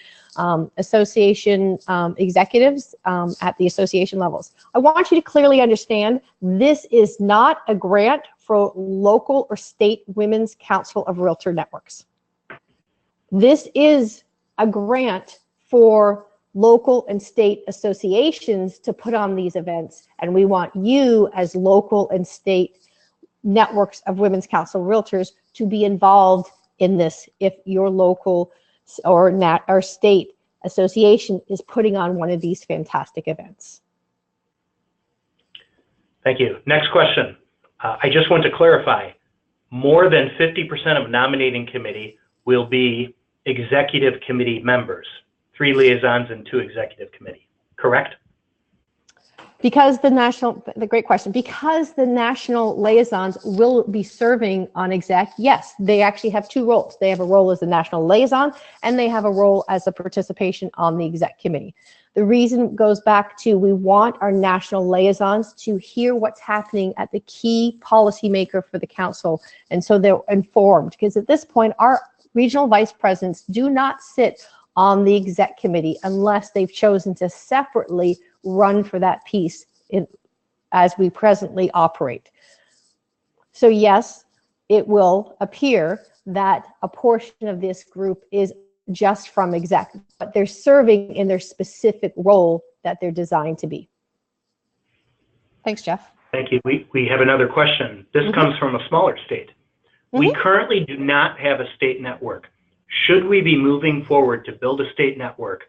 association executives at the association levels. I want you to clearly understand this is not a grant for local or state Women's Council of Realtor Networks. This is a grant for local and state associations to put on these events, and we want you as local and state networks of Women's Council Realtors to be involved in this if your local or state association is putting on one of these fantastic events. Thank you. Next question. I just want to clarify, more than 50% of nominating committee will be executive committee members, 3 liaisons and 2 executive committee, correct? Because great question, because the national liaisons will be serving on exec, yes, they actually have 2 roles. They have a role as a national liaison, and they have a role as a participation on the exec committee. The reason goes back to we want our national liaisons to hear what's happening at the key policymaker for the council, and so they're informed, because at this point, our regional vice presidents do not sit on the exec committee unless they've chosen to separately run for that piece as we presently operate. So yes, it will appear that a portion of this group is just from exec, but they're serving in their specific role that they're designed to be. Thanks, Jeff. Thank you. We have another question. This comes from a smaller state. We currently do not have a state network. Should we be moving forward to build a state network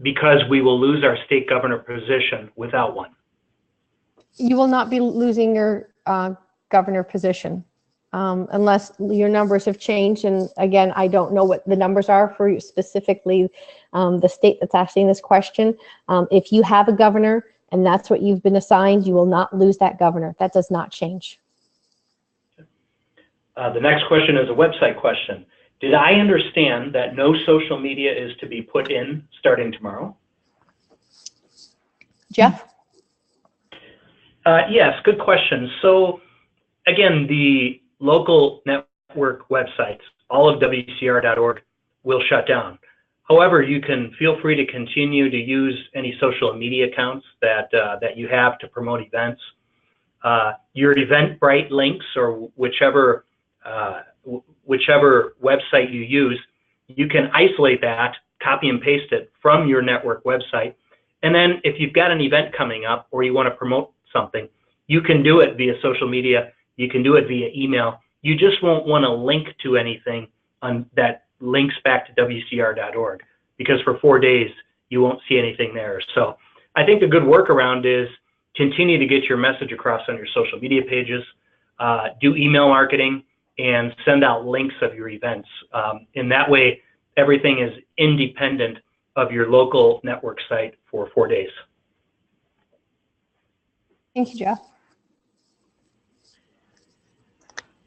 because we will lose our state governor position without one? You will not be losing your governor position unless your numbers have changed. And again, I don't know what the numbers are for specifically the state that's asking this question. If you have a governor and that's what you've been assigned, you will not lose that governor. That does not change. The next question is a website question. Did I understand that no social media is to be put in starting tomorrow? Jeff? Yes, good question. So again, the local network websites, all of WCR.org, will shut down. However, you can feel free to continue to use any social media accounts that you have to promote events. Your Eventbrite links, or whichever website you use, you can isolate that, copy and paste it from your network website. And then if you've got an event coming up or you want to promote something, you can do it via social media. You can do it via email. You just won't want to link to anything that links back to WCR.org, because for 4 days, you won't see anything there. So I think the good workaround is continue to get your message across on your social media pages, do email marketing, and send out links of your events. In that way, everything is independent of your local network site for 4 days. Thank you, Jeff.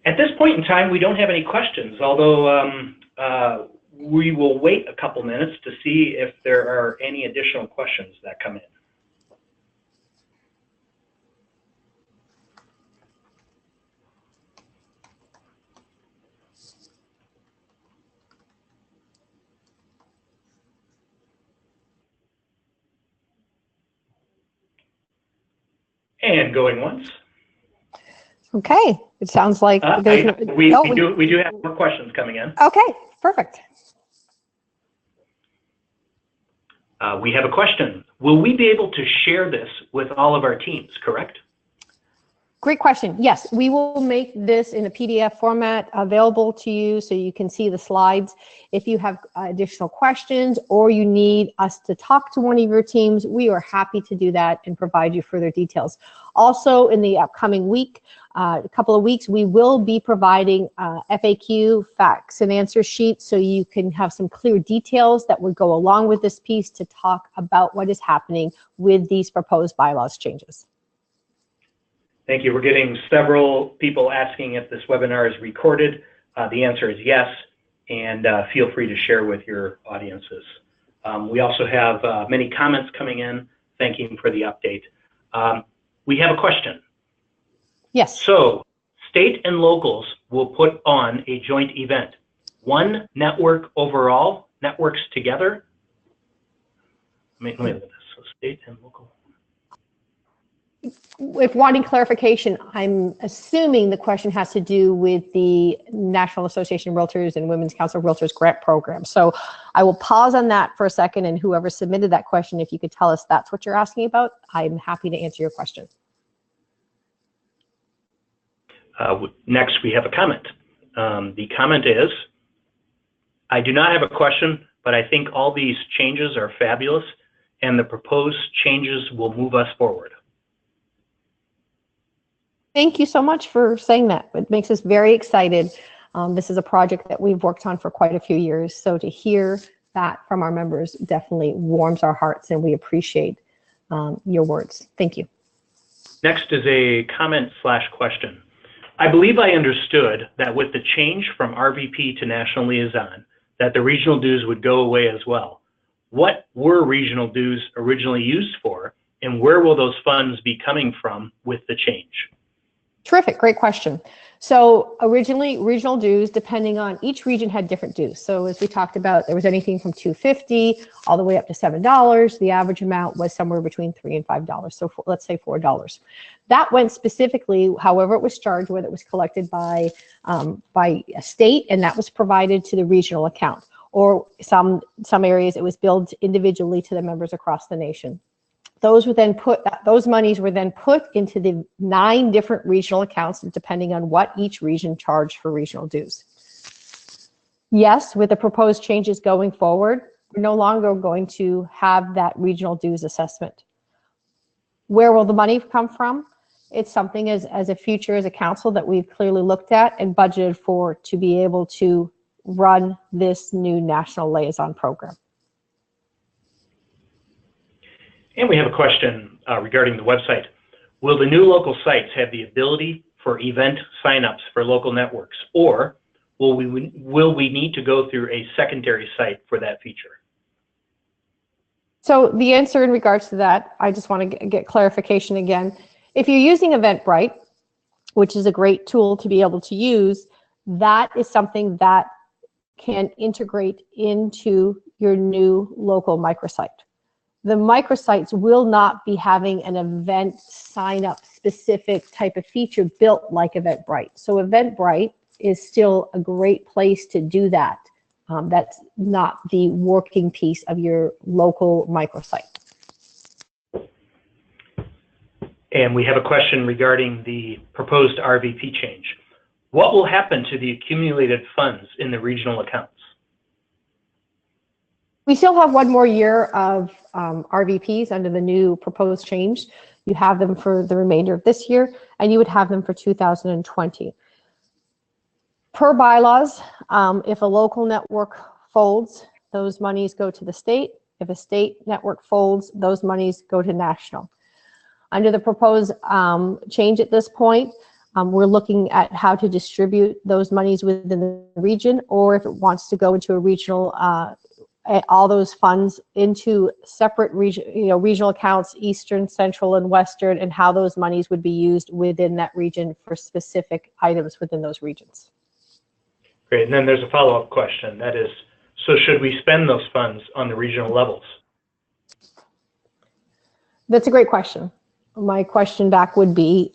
At this point in time, we don't have any questions, although we will wait a couple minutes to see if there are any additional questions that come in. And going once. Okay, it sounds like we do have more questions coming in. Okay, perfect. We have a question. Will we be able to share this with all of our teams, correct? Great question. Yes, we will make this in a PDF format available to you so you can see the slides. If you have additional questions or you need us to talk to one of your teams, we are happy to do that and provide you further details. Also, in the upcoming week, a couple of weeks, we will be providing FAQ facts and answer sheets so you can have some clear details that would go along with this piece to talk about what is happening with these proposed bylaws changes. Thank you. We're getting several people asking if this webinar is recorded. The answer is yes, and feel free to share with your audiences. We also have many comments coming in thanking for the update. We have a question. Yes. So, state and locals will put on a joint event. One network overall, networks together. Let me look at this. So, state and local. If wanting clarification, I'm assuming the question has to do with the National Association of Realtors and Women's Council of Realtors grant program. So I will pause on that for a second, and whoever submitted that question, if you could tell us that's what you're asking about, I'm happy to answer your question. Next, we have a comment. The comment is, I do not have a question, but I think all these changes are fabulous, and the proposed changes will move us forward. Thank you so much for saying that. It makes us very excited. This is a project that we've worked on for quite a few years. So to hear that from our members definitely warms our hearts, and we appreciate your words. Thank you. Next is a comment/question. I believe I understood that with the change from RVP to National Liaison, that the regional dues would go away as well. What were regional dues originally used for, and where will those funds be coming from with the change? Terrific, great question. So originally, regional dues, depending on each region, had different dues. So as we talked about, there was anything from $2.50 all the way up to $7. The average amount was somewhere between $3 and $5. So let's say $4. That went specifically, however it was charged, whether it was collected by a state, and that was provided to the regional account. Or some areas, it was billed individually to the members across the nation. Those monies were then put into the 9 different regional accounts, depending on what each region charged for regional dues. Yes, with the proposed changes going forward, we're no longer going to have that regional dues assessment. Where will the money come from? It's something as a council that we've clearly looked at and budgeted for to be able to run this new national liaison program. And we have a question regarding the website. Will the new local sites have the ability for event signups for local networks, or will we need to go through a secondary site for that feature? So the answer in regards to that, I just want to get clarification again. If you're using Eventbrite, which is a great tool to be able to use, that is something that can integrate into your new local microsite. The microsites will not be having an event sign up specific type of feature built like Eventbrite. So Eventbrite is still a great place to do that. That's not the working piece of your local microsite. And we have a question regarding the proposed RVP change. What will happen to the accumulated funds in the regional accounts? We still have one more year of RVPs under the new proposed change. You have them for the remainder of this year, and you would have them for 2020. Per bylaws, if a local network folds, those monies go to the state. If a state network folds, those monies go to national. Under the proposed change at this point, we're looking at how to distribute those monies within the region, or if it wants to go into a regional all those funds into separate regional accounts, Eastern, Central, and Western, and how those monies would be used within that region for specific items within those regions. Great, and then there's a follow-up question. That is, so should we spend those funds on the regional levels? That's a great question. My question back would be,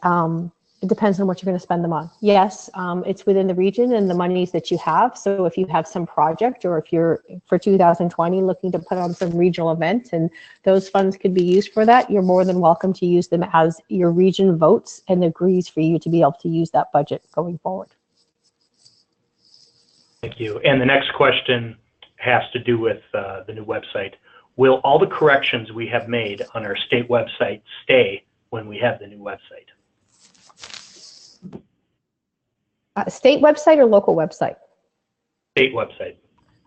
It depends on what you're going to spend them on. Yes, it's within the region and the monies that you have. So if you have some project, or if you're for 2020 looking to put on some regional event and those funds could be used for that, you're more than welcome to use them as your region votes and agrees for you to be able to use that budget going forward. Thank you. And the next question has to do with the new website. Will all the corrections we have made on our state website stay when we have the new website? State website or local website? State website.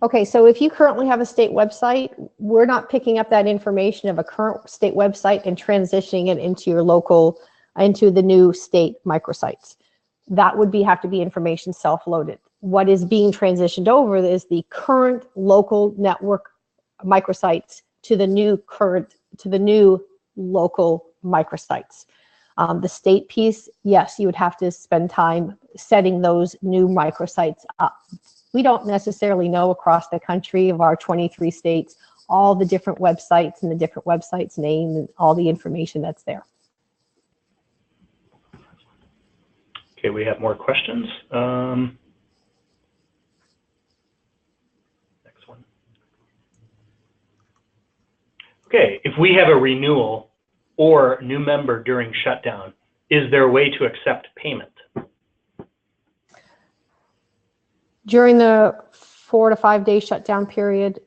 Okay, so if you currently have a state website, we're not picking up that information of a current state website and transitioning it into your local, into the new state microsites. That would have to be information self-loaded. What is being transitioned over is the current local network microsites to the new local microsites. The state piece, yes, you would have to spend time setting those new microsites up. We don't necessarily know across the country of our 23 states all the different websites and the different websites' name and all the information that's there. Okay, we have more questions. Next one. Okay, if we have a renewal or new member during shutdown, is there a way to accept payment? During the 4 to 5 day shutdown period,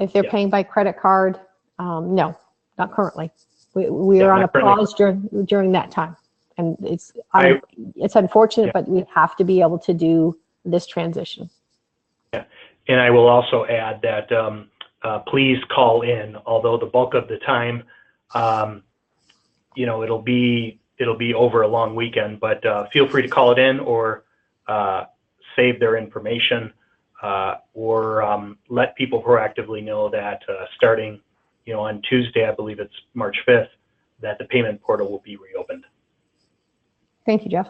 if they're paying by credit card, no, not currently. We are on a pause during that time. And it's unfortunate, but we have to be able to do this transition. Yeah, and I will also add that please call in, although the bulk of the time, you know, it'll be over a long weekend, but feel free to call it in or save their information or let people proactively know that starting, you know, on Tuesday, I believe it's March 5th, that the payment portal will be reopened. Thank you, Jeff.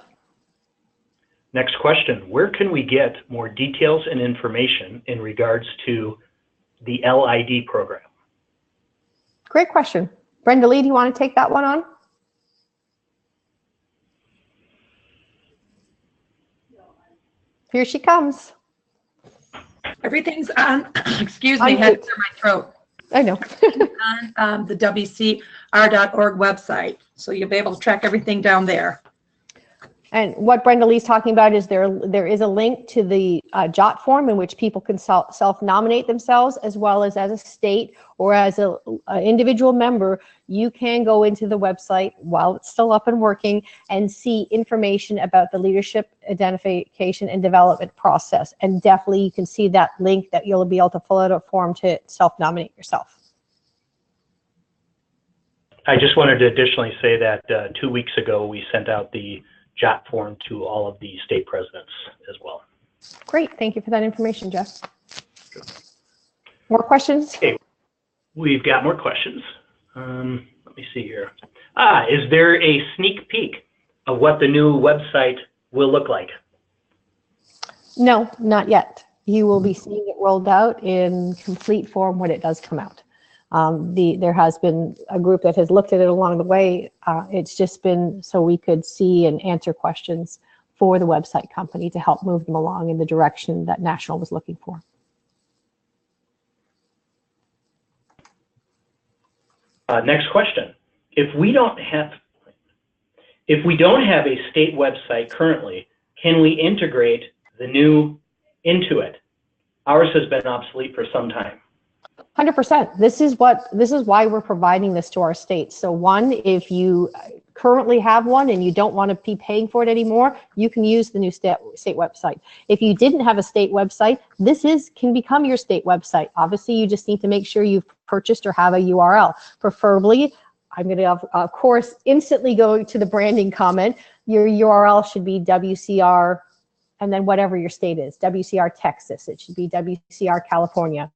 Next question, where can we get more details and information in regards to the LID program? Great question. Brenda Lee, do you want to take that one on? Here she comes. Everything's on, excuse me, had to clear my throat. I know. On the WCR.org website. So you'll be able to track everything down there. And what Brenda Lee's talking about is there is a link to the JOT form in which people can self-nominate themselves, as well as a state or as an individual member, you can go into the website while it's still up and working and see information about the leadership identification and development process. And definitely you can see that link that you'll be able to fill out a form to self-nominate yourself. I just wanted to additionally say that 2 weeks ago, we sent out the JOT form to all of the state presidents as well. Great, thank you for that information, Jeff. More questions? Okay, we've got more questions. Let me see here. Is there a sneak peek of what the new website will look like? No, not yet. You will be seeing it rolled out in complete form when it does come out. There has been a group that has looked at it along the way. It's just been so we could see and answer questions for the website company to help move them along in the direction that National was looking for. Next question. If we don't have a state website currently, can we integrate the new into it? Ours has been obsolete for some time. 100%. This is why we're providing this to our states. So one, if you currently have one and you don't want to be paying for it anymore, you can use the new state website. If you didn't have a state website, this can become your state website. Obviously, you just need to make sure you've purchased or have a URL. Preferably, I'm going to, of course, instantly go to the branding comment. Your URL should be WCR and then whatever your state is. WCR Texas. It should be WCR California.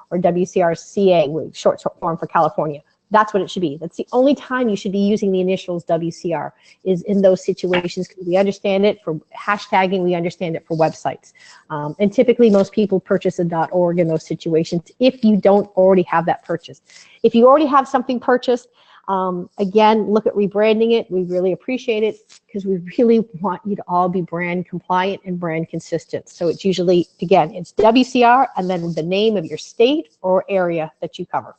Or WCRCA, short form for California. That's what it should be. That's the only time you should be using the initials WCR is in those situations, because we understand it for hashtagging, we understand it for websites. And typically most people purchase a .org in those situations if you don't already have that purchased. If you already have something purchased, Again, look at rebranding it. We really appreciate it because we really want you to all be brand compliant and brand consistent. So it's usually, again, it's WCR and then the name of your state or area that you cover.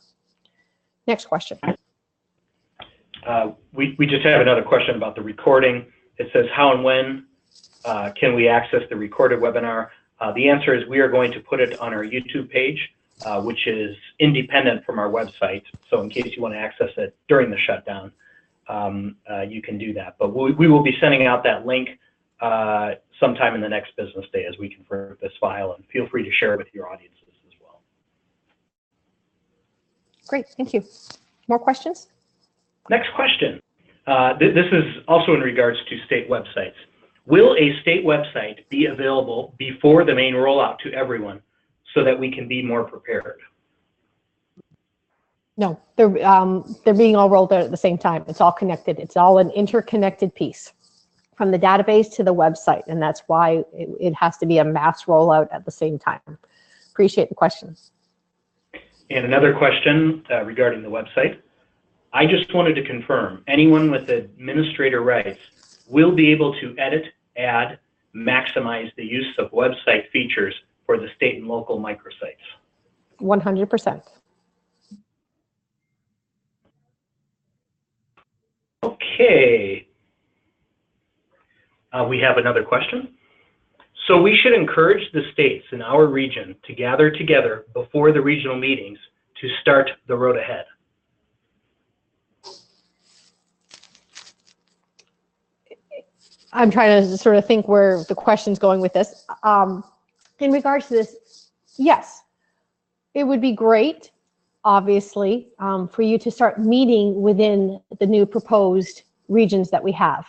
Next question. We just have another question about the recording. It says, how and when can we access the recorded webinar? The answer is we are going to put it on our YouTube page, which is independent from our website. So in case you want to access it during the shutdown, you can do that. But we will be sending out that link sometime in the next business day as we convert this file, and feel free to share it with your audiences as well. Great, thank you. More questions? Next question. This is also in regards to state websites. Will a state website be available before the main rollout to everyone so that we can be more prepared? No, they're being all rolled out at the same time. It's all connected. It's all an interconnected piece from the database to the website, and that's why it has to be a mass rollout at the same time. Appreciate the question. And another question regarding the website. I just wanted to confirm, anyone with administrator rights will be able to edit, add, maximize the use of website features for the state and local microsites. 100%. Okay. We have another question. So we should encourage the states in our region to gather together before the regional meetings to start the road ahead. I'm trying to sort of think where the question's going with this. In regards to this, yes, it would be great, obviously, for you to start meeting within the new proposed regions that we have.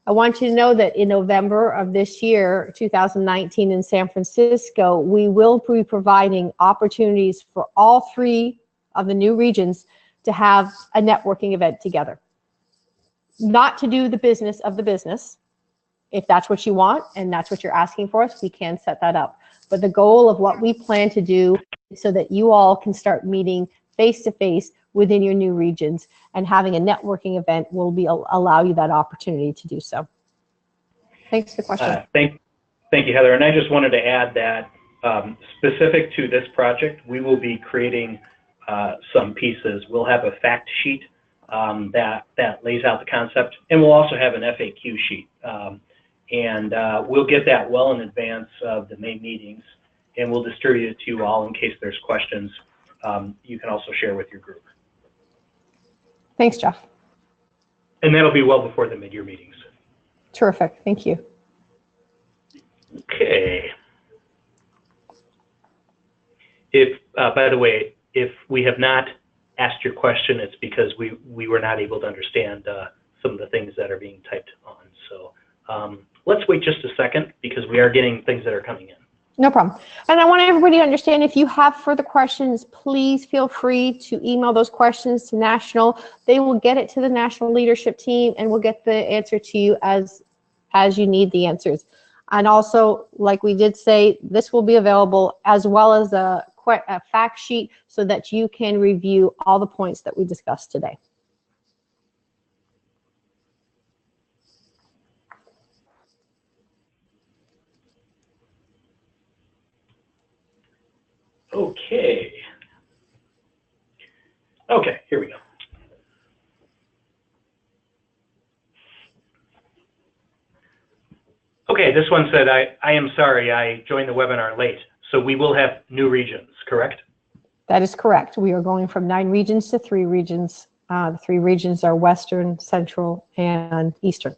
I want you to know that in November of this year, 2019, in San Francisco, we will be providing opportunities for all 3 of the new regions to have a networking event together. Not to do the business of the business. If that's what you want and that's what you're asking for us, we can set that up. But the goal of what we plan to do is so that you all can start meeting face-to-face within your new regions, and having a networking event will allow you that opportunity to do so. Thanks for the question. Thank you, Heather. And I just wanted to add that specific to this project, we will be creating some pieces. We'll have a fact sheet that lays out the concept, and we'll also have an FAQ sheet. We'll get that well in advance of the main meetings, and we'll distribute it to you all in case there's questions. You can also share with your group. Thanks, Jeff. And that'll be well before the mid-year meetings. Terrific. Thank you. Okay. By the way, if we have not asked your question, it's because we were not able to understand some of the things that are being typed on. So let's wait just a second because we are getting things that are coming in. No problem. And I want everybody to understand, if you have further questions, please feel free to email those questions to National. They will get it to the National Leadership Team, and we'll get the answer to you as you need the answers. And also, like we did say, this will be available as well as a fact sheet so that you can review all the points that we discussed today. Okay. Okay, here we go. Okay, this one said, I am sorry, I joined the webinar late. So we will have new regions, correct? That is correct. We are going from 9 regions to 3 regions. The 3 regions are Western, Central, and Eastern.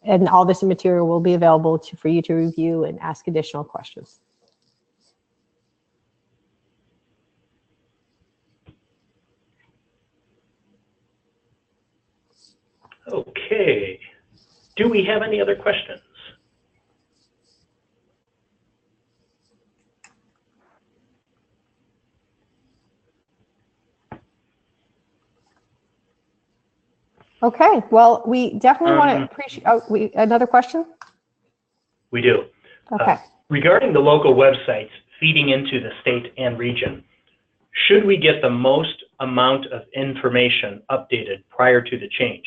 And all this material will be available for you to review and ask additional questions. Okay. Do we have any other questions? Okay, well, we definitely want to appreciate, another question? We do. Okay. Regarding the local websites feeding into the state and region, should we get the most amount of information updated prior to the change.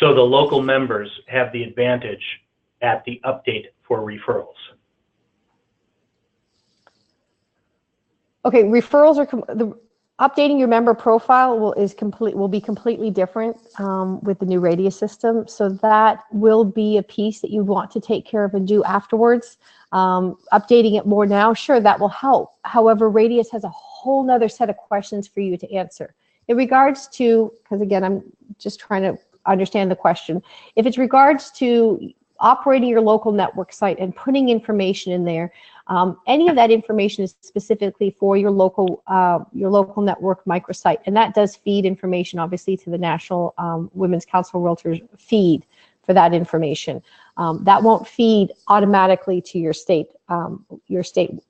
So the local members have the advantage at the update for referrals. Okay, referrals are updating your member profile will be completely different with the new Radius system. So that will be a piece that you want to take care of and do afterwards. Updating it more now, sure, that will help. However, Radius has a whole nother set of questions for you to answer. In regards to, because again, I'm just trying to understand the question. If it's regards to operating your local network site and putting information in there, any of that information is specifically for your local network microsite, and that does feed information obviously to the National Women's Council Realtors feed for that information. That won't feed automatically to your state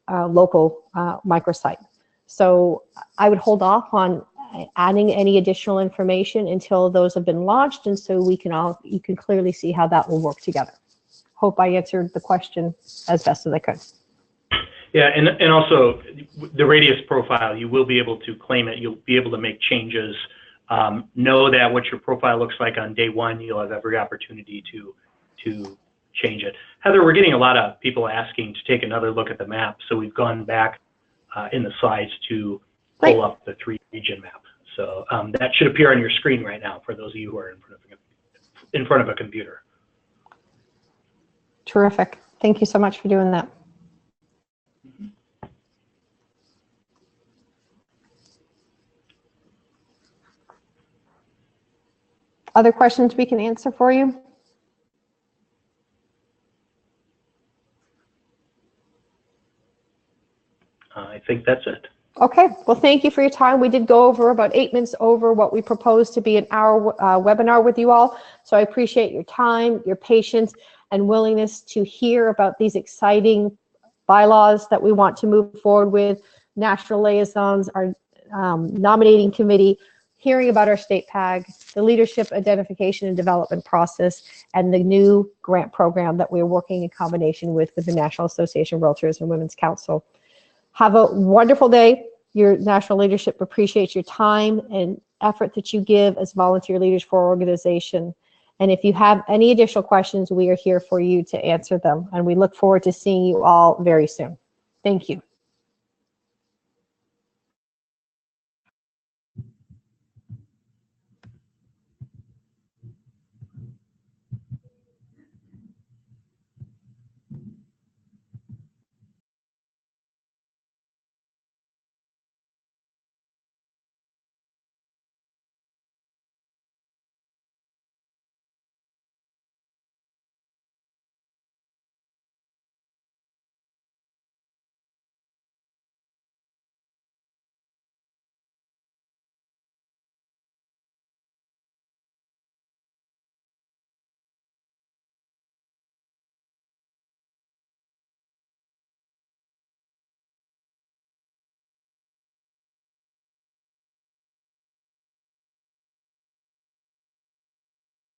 local microsite. So I would hold off on adding any additional information until those have been launched, and so you can clearly see how that will work together. Hope I answered the question as best as I could. Yeah, and also the Radius profile, you will be able to claim it. You'll be able to make changes. Know that what your profile looks like on day one, you'll have every opportunity to change it. Heather, we're getting a lot of people asking to take another look at the map, so we've gone back in the slides to pull up the 3-region map. So that should appear on your screen right now for those of you who are in front of a computer. Terrific. Thank you so much for doing that. Other questions we can answer for you? I think that's it. Okay, well, thank you for your time. We did go over about 8 minutes over what we proposed to be an hour webinar with you all. So I appreciate your time, your patience, and willingness to hear about these exciting bylaws that we want to move forward with, national liaisons, our nominating committee, hearing about our state PAG, the leadership identification and development process, and the new grant program that we're working in combination with the National Association of Realtors and Women's Council. Have a wonderful day. Your national leadership appreciates your time and effort that you give as volunteer leaders for our organization. And if you have any additional questions, we are here for you to answer them. And we look forward to seeing you all very soon. Thank you.